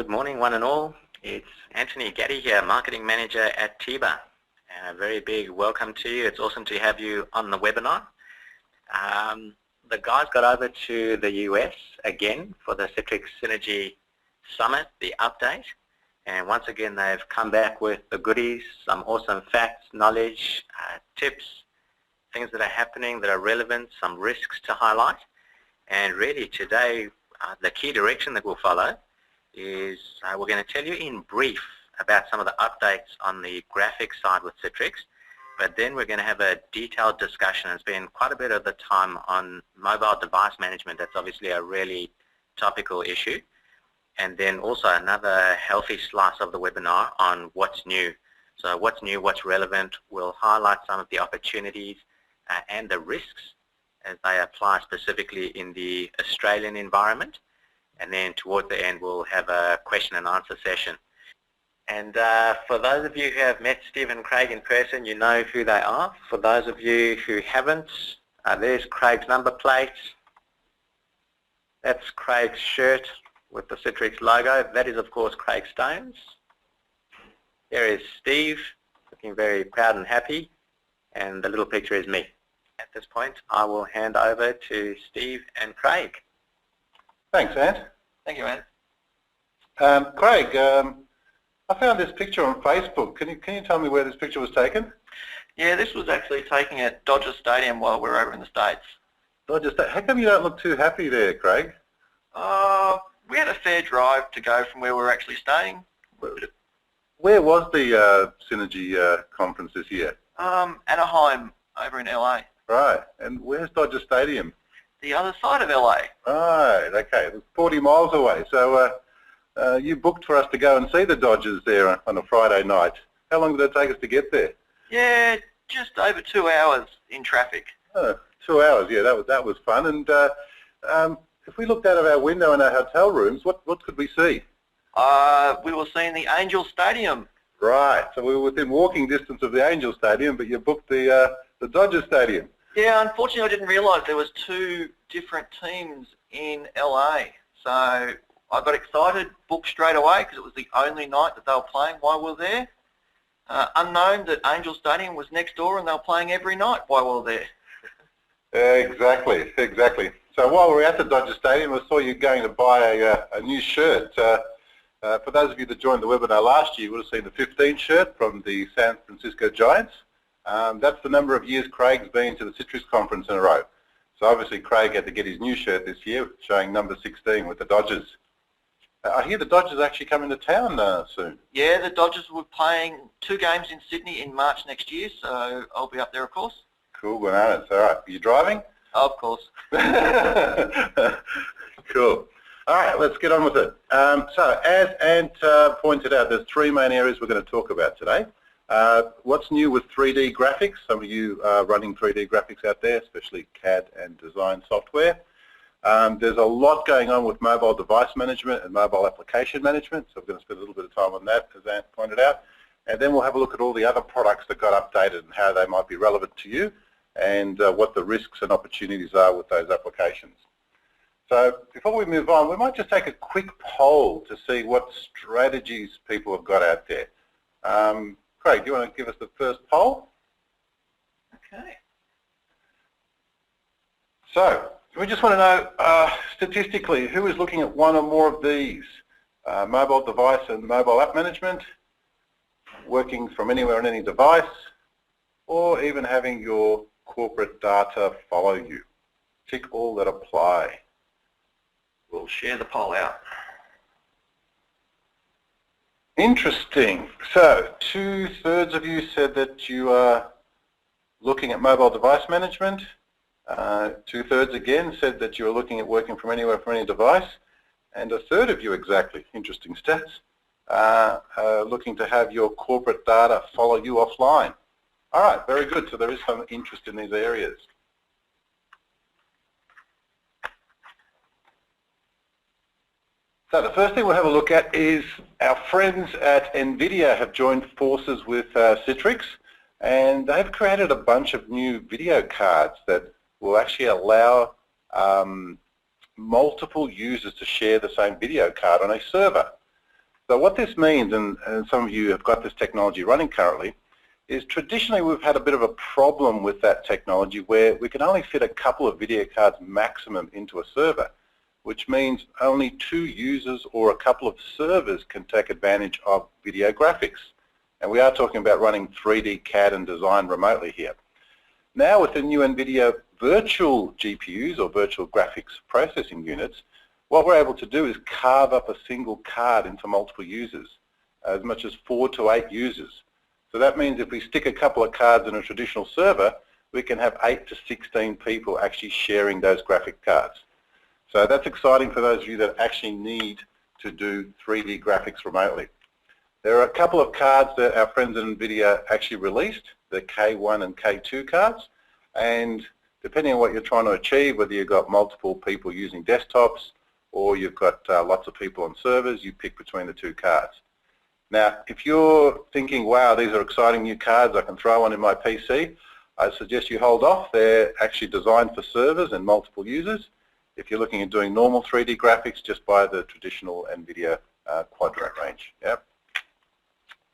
Good morning, one and all. It's Anthony Gaddy here, Marketing Manager at Teba. And a very big welcome to you. It's awesome to have you on the webinar. The guys got over to the US again for the Citrix Synergy Summit, the update. And once again, they've come back with the goodies, some awesome facts, knowledge, tips, things that are happening that are relevant, some risks to highlight. And really today, the key direction that we'll follow is we're going to tell you in brief about some of the updates on the graphics side with Citrix, but then we're going to have a detailed discussion. It's been quite a bit of the time on mobile device management. That's obviously a really topical issue. And then also another healthy slice of the webinar on what's new. So what's new, what's relevant. We'll highlight some of the opportunities and the risks as they apply specifically in the Australian environment. And then towards the end, we'll have a question and answer session. And for those of you who have met Steve and Craig in person, you know who they are. For those of you who haven't, there's Craig's number plate. That's Craig's shirt with the Citrix logo. That is, of course, Craig Stone's. There is Steve, looking very proud and happy. And the little picture is me. At this point, I will hand over to Steve and Craig. Thanks, Ant. Thank you, Ant. Craig, I found this picture on Facebook. Can you tell me where this picture was taken? Yeah, this was actually taken at Dodger Stadium while we were over in the States. Dodger Stadium. How come you don't look too happy there, Craig? We had a fair drive to go from where we were actually staying. Where was the Synergy conference this year? Anaheim, over in LA. Right. And where's Dodger Stadium? The other side of LA. Right. Okay. It was 40 miles away. So you booked for us to go and see the Dodgers there on a Friday night. How long did it take us to get there? Yeah, just over 2 hours in traffic. 2 hours. Yeah, that was fun. And if we looked out of our window in our hotel rooms, what could we see? We were seeing the Angel Stadium. Right. So we were within walking distance of the Angel Stadium, but you booked the Dodger Stadium. Yeah, unfortunately I didn't realise there was two different teams in LA. So I got excited, booked straight away because it was the only night that they were playing while we were there. Unknown that Angel Stadium was next door and they were playing every night while we were there. Exactly. So while we were at the Dodger Stadium, I saw you going to buy a new shirt. For those of you that joined the webinar last year, you would have seen the 15 shirt from the San Francisco Giants. That's the number of years Craig's been to the Citrix conference in a row. So obviously Craig had to get his new shirt this year, showing number 16 with the Dodgers. I hear the Dodgers actually coming to town soon. Yeah, the Dodgers were playing 2 games in Sydney in March next year, so I'll be up there, of course. Cool, bananas. All right, are you driving? Of course. Cool. All right, let's get on with it. So as Ant pointed out, there's 3 main areas we're going to talk about today. What's new with 3D graphics? Some of you are running 3D graphics out there, especially CAD and design software. There's a lot going on with mobile device management and mobile application management, so we're going to spend a little bit of time on that, as Ant pointed out. And then we'll have a look at all the other products that got updated and how they might be relevant to you and what the risks and opportunities are with those applications. So before we move on, we might just take a quick poll to see what strategies people have got out there. Craig, do you want to give us the first poll? Okay. So we just want to know, statistically, who is looking at one or more of these? Mobile device and mobile app management, working from anywhere on any device, or even having your corporate data follow you. Tick all that apply. We'll share the poll out. Interesting. So 2/3 of you said that you are looking at mobile device management. 2/3 again said that you are looking at working from anywhere from any device. And 1/3 of you exactly, interesting stats, are looking to have your corporate data follow you offline. All right, very good. So there is some interest in these areas. So the first thing we'll have a look at is our friends at Nvidia have joined forces with Citrix, and they've created a bunch of new video cards that will actually allow multiple users to share the same video card on a server. So what this means, and some of you have got this technology running currently, is traditionally we've had a bit of a problem with that technology where we can only fit a couple of video cards maximum into a server, which means only 2 users or a couple of servers can take advantage of video graphics. And we are talking about running 3D CAD and design remotely here. Now with the new Nvidia virtual GPUs or virtual graphics processing units, what we're able to do is carve up a single card into multiple users, as much as 4 to 8 users. So that means if we stick a couple of cards in a traditional server, we can have 8 to 16 people actually sharing those graphic cards. So that's exciting for those of you that actually need to do 3D graphics remotely. There are a couple of cards that our friends at Nvidia actually released, the K1 and K2 cards, and depending on what you're trying to achieve, whether you've got multiple people using desktops or you've got lots of people on servers, you pick between the 2 cards. Now, if you're thinking, wow, these are exciting new cards, I can throw one in my PC, I suggest you hold off. They're actually designed for servers and multiple users. If you're looking at doing normal 3D graphics, just buy the traditional Nvidia quadrant range. Yep.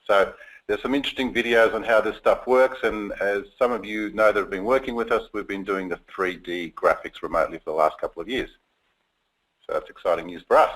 So there's some interesting videos on how this stuff works, and as some of you know that have been working with us, we've been doing the 3D graphics remotely for the last couple of years. So that's exciting news for us.